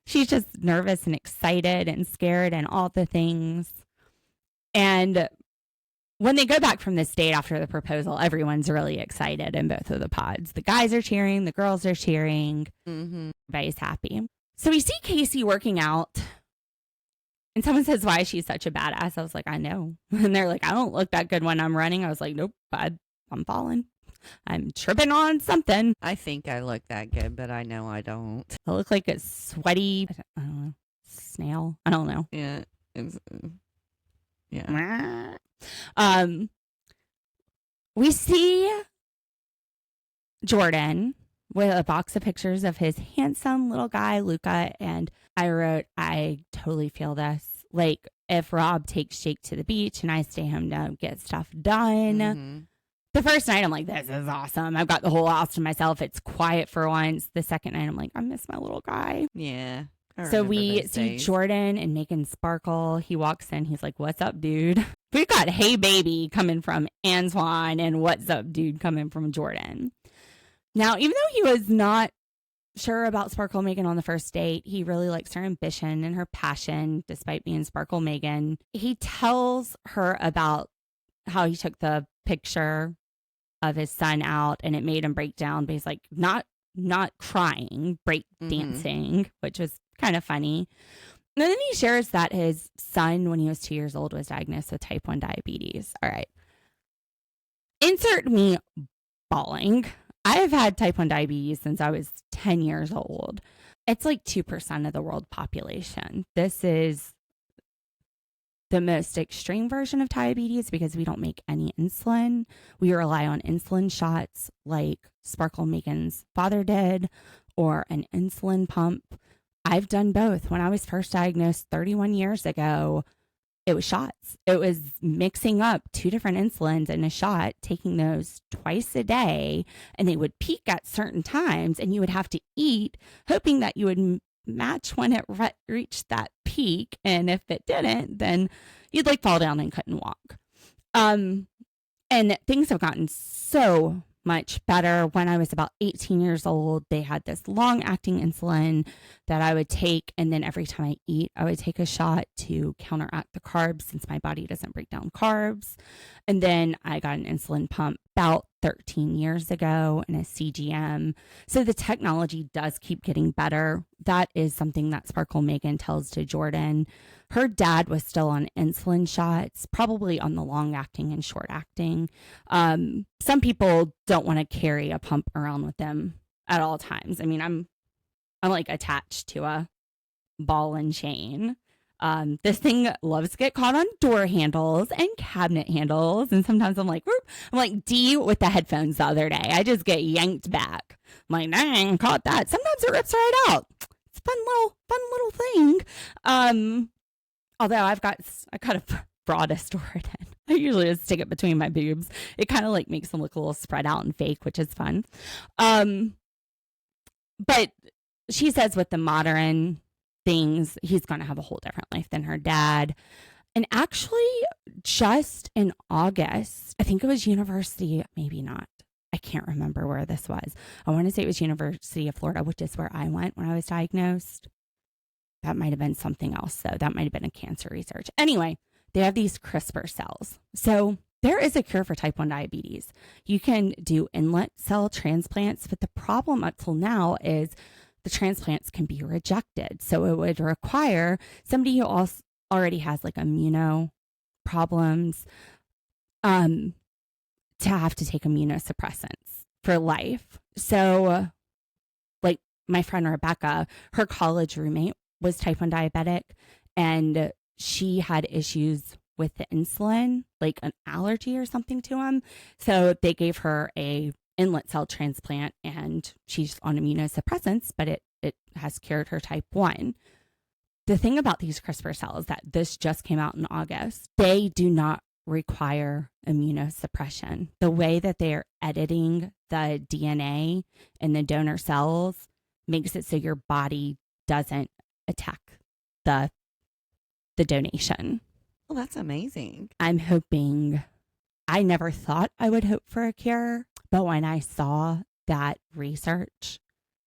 She's just nervous and excited and scared and all the things. And when they go back from this date after the proposal, everyone's really excited in both of the pods. The guys are cheering. The girls are cheering. Everybody's happy. So we see Casey working out. And someone says, why is she such a badass? I was like, I know. And they're like, I don't look that good when I'm running. I was like, nope, I'm falling. I'm tripping on something. I think I look that good, but I know I don't. I look like a sweaty, I don't know, snail. I don't know. Yeah. We see Jordan with a box of pictures of his handsome little guy, Luca. And I wrote, I totally feel this. Like, if Rob takes Jake to the beach and I stay home to get stuff done. The first night, I'm like, this is awesome. I've got the whole house to myself. It's quiet for once. The second night, I'm like, I miss my little guy. Yeah. So we see Jordan and Megan Sparkle. He walks in. He's like, what's up, dude? We've got Hey Baby coming from Antoine and What's Up, Dude coming from Jordan. Now, even though he was not sure about Sparkle Megan on the first date, he really likes her ambition and her passion, despite being Sparkle Megan. He tells her about how he took the picture of his son out and it made him break down, but he's like not crying, break dancing, which was kind of funny. And then he shares that his son, when he was 2 years old, was diagnosed with type 1 diabetes. All right. Insert me bawling. I have had type 1 diabetes since I was 10 years old. It's like 2% of the world population. This is the most extreme version of diabetes because we don't make any insulin. We rely on insulin shots like Sparkle Megan's father did, or an insulin pump. I've done both. When I was first diagnosed 31 years ago, it was shots. It was mixing up 2 different insulins in a shot, taking those twice a day, and they would peak at certain times, and you would have to eat, hoping that you would match when it reached that peak. And if it didn't, then you'd like fall down and couldn't walk. And things have gotten so much better. When I was about 18 years old, they had this long acting insulin that I would take. And then every time I eat, I would take a shot to counteract the carbs since my body doesn't break down carbs. And then I got an insulin pump about 13 years ago and a CGM. So the technology does keep getting better. That is something that Sparkle Megan tells to Jordan. Her dad was still on insulin shots, probably on the long acting and short acting. Some people don't want to carry a pump around with them at all times. I mean, I'm like attached to a ball and chain. This thing loves to get caught on door handles and cabinet handles. And sometimes I'm like, whoop. I'm like D with the headphones the other day. I just get yanked back. I'm like, dang, caught that. Sometimes it rips right out. It's a fun little thing. Although I kind of bra to store it in. I usually just stick it between my boobs. It kind of like makes them look a little spread out and fake, which is fun. But she says with the modern things, he's going to have a whole different life than her dad. And actually, just in August, I think it was University, maybe not. I can't remember where this was. I want to say it was University of Florida, which is where I went when I was diagnosed. That might have been something else, though. That might have been a cancer research. Anyway, they have these CRISPR cells. So there is a cure for type 1 diabetes. You can do inlet cell transplants, but the problem up till now is the transplants can be rejected. So it would require somebody who also already has like immuno problems to have to take immunosuppressants for life. So like my friend Rebecca, her college roommate was type 1 diabetic, and she had issues with the insulin, like an allergy or something to him. So they gave her a inlet cell transplant, and she's on immunosuppressants, but it has cured her type 1. The thing about these CRISPR cells that this just came out in August, they do not require immunosuppression. The way that they are editing the DNA in the donor cells makes it so your body doesn't attack the donation. Well, that's amazing. I'm hoping, I never thought I would hope for a cure, but when I saw that research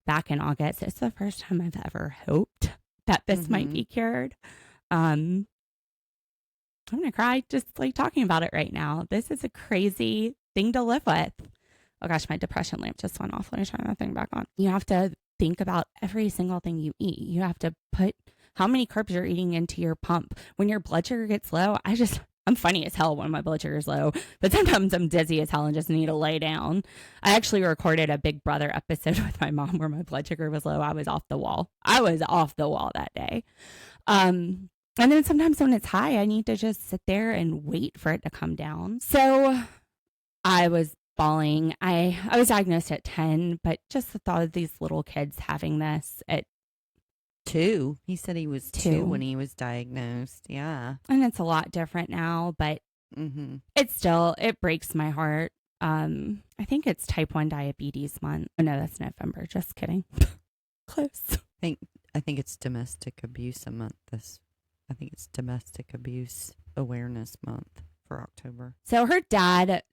back in August, it's the first time I've ever hoped that this might be cured. I'm going to cry just like talking about it right now. This is a crazy thing to live with. Oh gosh, my depression lamp just went off. Let me turn that thing back on. You have to think about every single thing you eat. You have to put how many carbs you're eating into your pump. When your blood sugar gets low, I'm funny as hell when my blood sugar is low, but sometimes I'm dizzy as hell and just need to lay down. I actually recorded a Big Brother episode with my mom where my blood sugar was low. I was off the wall. I was off the wall that day. And then sometimes when it's high, I need to just sit there and wait for it to come down. So I was bawling. I was diagnosed at 10, but just the thought of these little kids having this at 2. He said he was 2 when he was diagnosed. Yeah. And it's a lot different now, but it breaks my heart. I think it's type 1 diabetes month. Oh no, that's November. Just kidding. Close. I think it's domestic abuse month. I think it's domestic abuse awareness month for October. So her dad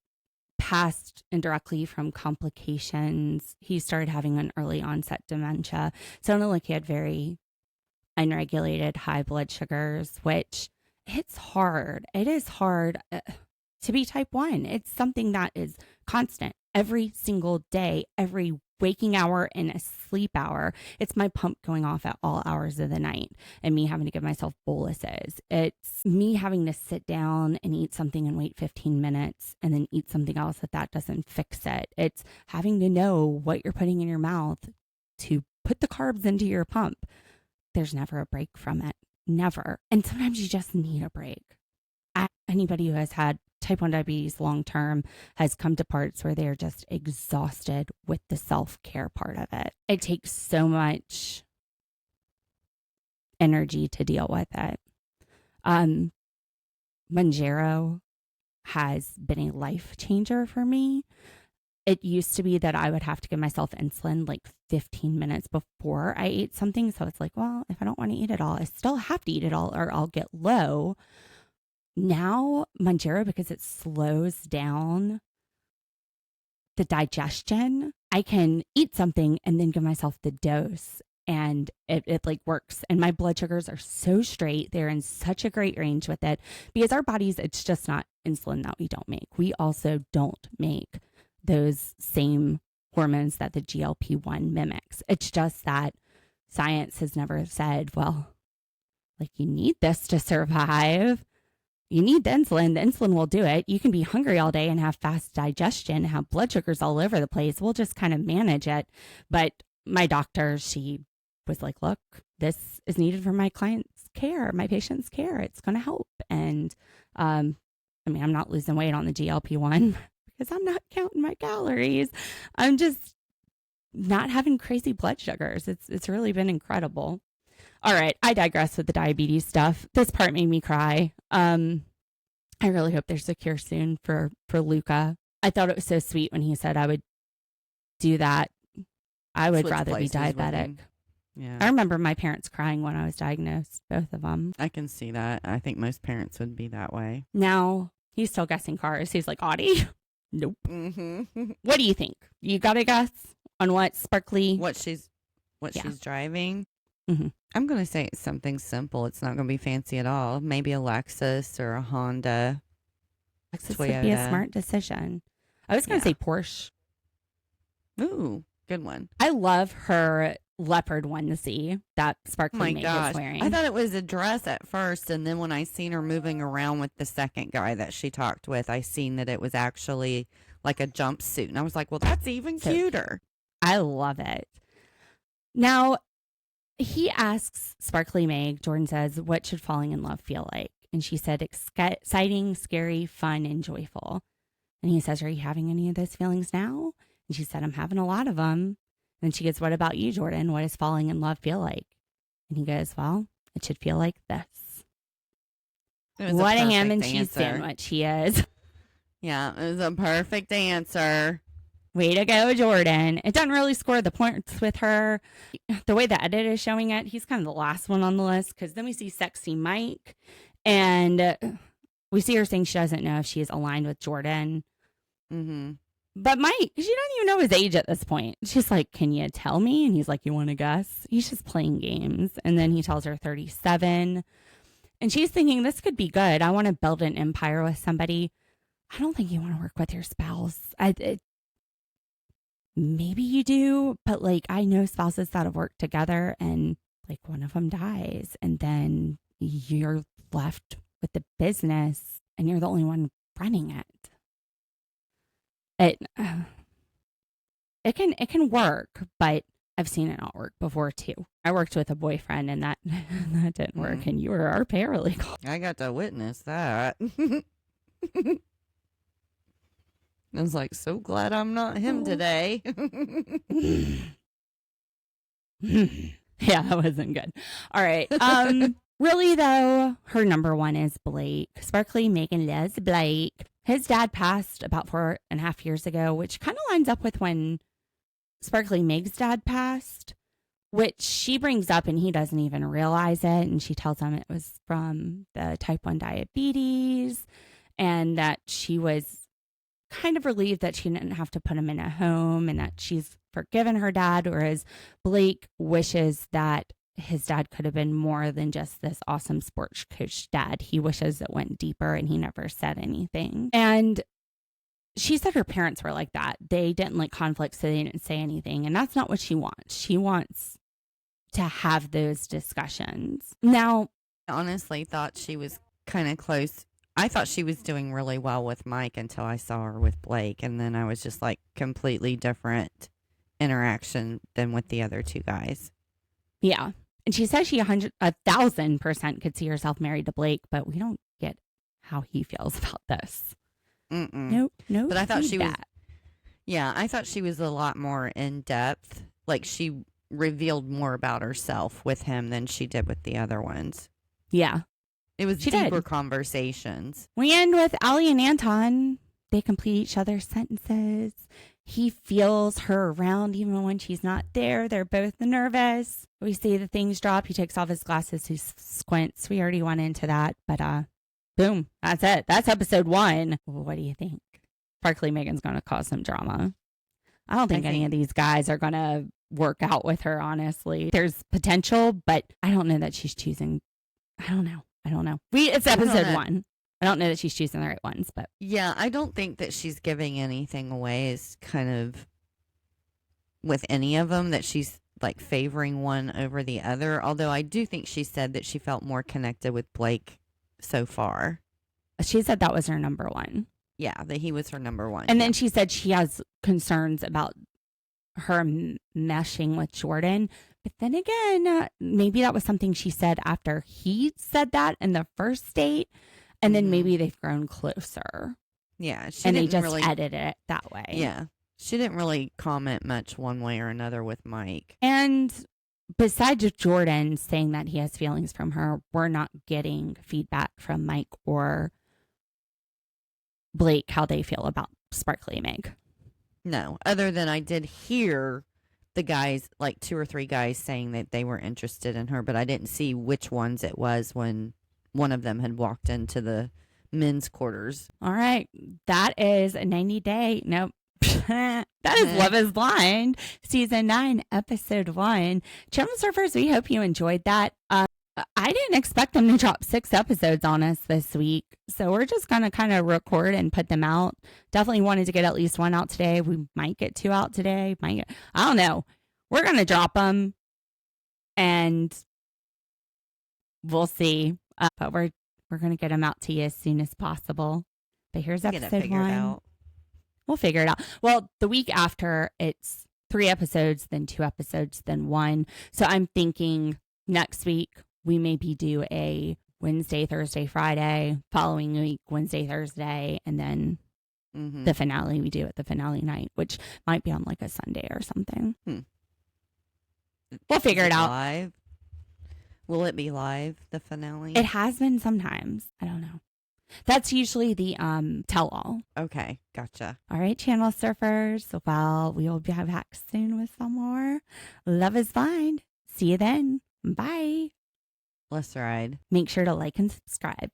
passed indirectly from complications. He started having an early onset dementia. So not like he had very unregulated high blood sugars, which it's hard. It is hard to be type 1. It's something that is constant every single day, every waking hour and a sleep hour. It's my pump going off at all hours of the night and me having to give myself boluses. It's me having to sit down and eat something and wait 15 minutes and then eat something else that doesn't fix it. It's having to know what you're putting in your mouth to put the carbs into your pump. There's never a break from it. Never. And sometimes you just need a break. Anybody who has had type 1 diabetes long term has come to parts where they're just exhausted with the self-care part of it. It takes so much energy to deal with it. Mounjaro has been a life changer for me. It used to be that I would have to give myself insulin like 15 minutes before I ate something. So it's like, well, if I don't want to eat it all, I still have to eat it all or I'll get low. Now, Mounjaro, because it slows down the digestion, I can eat something and then give myself the dose and it like works. And my blood sugars are so straight. They're in such a great range with it because our bodies, it's just not insulin that we don't make. We also don't make those same hormones that the GLP-1 mimics. It's just that science has never said, well, like you need this to survive. You need the insulin. The insulin will do it. You can be hungry all day and have fast digestion, have blood sugars all over the place. We'll just kind of manage it. But my doctor, she was like, look, this is needed for my client's care, my patient's care. It's going to help. And I'm not losing weight on the GLP-1 because I'm not counting my calories. I'm just not having crazy blood sugars. It's really been incredible. All right, I digress with the diabetes stuff. This part made me cry. I really hope there's a cure soon for Luca. I thought it was so sweet when he said I would do that. I would Switch rather be places with diabetic. him. Yeah. I remember my parents crying when I was diagnosed, both of them. I can see that. I think most parents would be that way. Now, he's still guessing cars. He's like, Audi? Nope. Mm-hmm. What do you think? You got a guess on what sparkly? What she's driving? Mhm. I'm going to say it's something simple. It's not going to be fancy at all. Maybe a Lexus or a Honda. This would be a Toyota. smart decision. I was going to Yeah. say Porsche. Ooh, good one. I love her leopard onesie that Oh Sparkly my Meg gosh. is wearing. I thought it was a dress at first, and then when I seen her moving around with the second guy that she talked with, I seen that it was actually like a jumpsuit. And I was like, well, that's even So cuter. I love it. Now, he asks Sparkly Meg, Jordan says, what should falling in love feel like? And she said, exciting, scary, fun, and joyful. And he says, are you having any of those feelings now? And she said, I'm having a lot of them. And she goes, what about you, Jordan? What does falling in love feel like? And he goes, well, it should feel like this. It was What a perfect ham and cheese answer. sandwich he is. Yeah, it was a perfect answer. Way to go, Jordan. It doesn't really score the points with her. The way the edit is showing it, he's kind of the last one on the list, because then we see sexy Mike, and we see her saying she doesn't know if she is aligned with Jordan. Mm-hmm. But Mike, she doesn't even know his age at this point. She's like, can you tell me? And he's like, you want to guess? He's just playing games. And then he tells her 37. And she's thinking, this could be good. I want to build an empire with somebody. I don't think you want to work with your spouse. Maybe you do, but like, I know spouses that have worked together and like one of them dies, and then you're left with the business and you're the only one running it. It can work, but I've seen it not work before too. I worked with a boyfriend and that didn't work, and you were our paralegal. I got to witness that. I was like, so glad I'm not him today. Yeah, that wasn't good. All right. Really though, her number one is Blake. Sparkly Megan loves Blake. His dad passed about 4.5 years ago, which kind of lines up with when Sparkly Meg's dad passed, which she brings up and he doesn't even realize it. And she tells him it was from the type 1 diabetes, and that she was kind of relieved that she didn't have to put him in a home, and that she's forgiven her dad, whereas Blake wishes that his dad could have been more than just this awesome sports coach dad. He wishes it went deeper, and he never said anything. And she said her parents were like that. They didn't like conflict, so they didn't say anything. And that's not what she wants. She wants to have those discussions. Now, I honestly thought she was kind of close. I thought she was doing really well with Mike until I saw her with Blake. And then I was just like completely different interaction than with the other two guys. yeah. And she says she 1,000% could see herself married to Blake, but we don't get how he feels about this. Mm-mm. No. But I thought she was, feedback. yeah, I thought she was a lot more in depth. Like she revealed more about herself with him than she did with the other ones. Yeah. It was She deeper did. conversations. We end with Ali and Anton. They complete each other's sentences. He feels her around even when she's not there. They're both nervous. We see the things drop. He takes off his glasses. He squints. We already went into that, but boom. That's it. That's episode 1. What do you think? Sparkly Megan's going to cause some drama. I don't think any of these guys are going to work out with her, honestly. There's potential, but I don't know that she's choosing. I don't know. It's episode 1. I don't know that she's choosing the right ones, but Yeah, I don't think that she's giving anything away as kind of with any of them that she's like favoring one over the other. Although I do think she said that she felt more connected with Blake so far. she said that was her number 1. Yeah, that he was her number 1. And then she said she has concerns about her meshing with Jordan. But then again, maybe that was something she said after he said that in the first date. And then maybe they've grown closer. Yeah, she And they didn't just really edited it that way. Yeah, she didn't really comment much one way or another with Mike. And besides Jordan saying that he has feelings from her, we're not getting feedback from Mike or Blake how they feel about Sparkly Meg. No, other than I did hear the guys, like 2 or 3 guys saying that they were interested in her, but I didn't see which ones it was when one of them had walked into the men's quarters. All right. That is a 90-day. Nope. That is Love is Blind, season 9, episode 1. Channel surfers, we hope you enjoyed that. I didn't expect them to drop 6 episodes on us this week. So we're just going to kind of record and put them out. Definitely wanted to get at least 1 out today. We might get 2 out today. I don't know. We're going to drop them and we'll see. But we're going to get them out to you as soon as possible. But here's episode 1. We'll figure it out. Well, the week after, it's 3 episodes, then 2 episodes, then 1. So I'm thinking next week, we maybe do a Wednesday, Thursday, Friday, following week, Wednesday, Thursday, and then the finale we do at the finale night, which might be on like a Sunday or something. We'll figure it out. Live? Will it be live, the finale? It has been sometimes. I don't know. That's usually the tell-all. Okay, gotcha. All right, channel surfers. Well, we will be back soon with some more Love is Blind. See you then. Bye. Let's ride. Make sure to like and subscribe.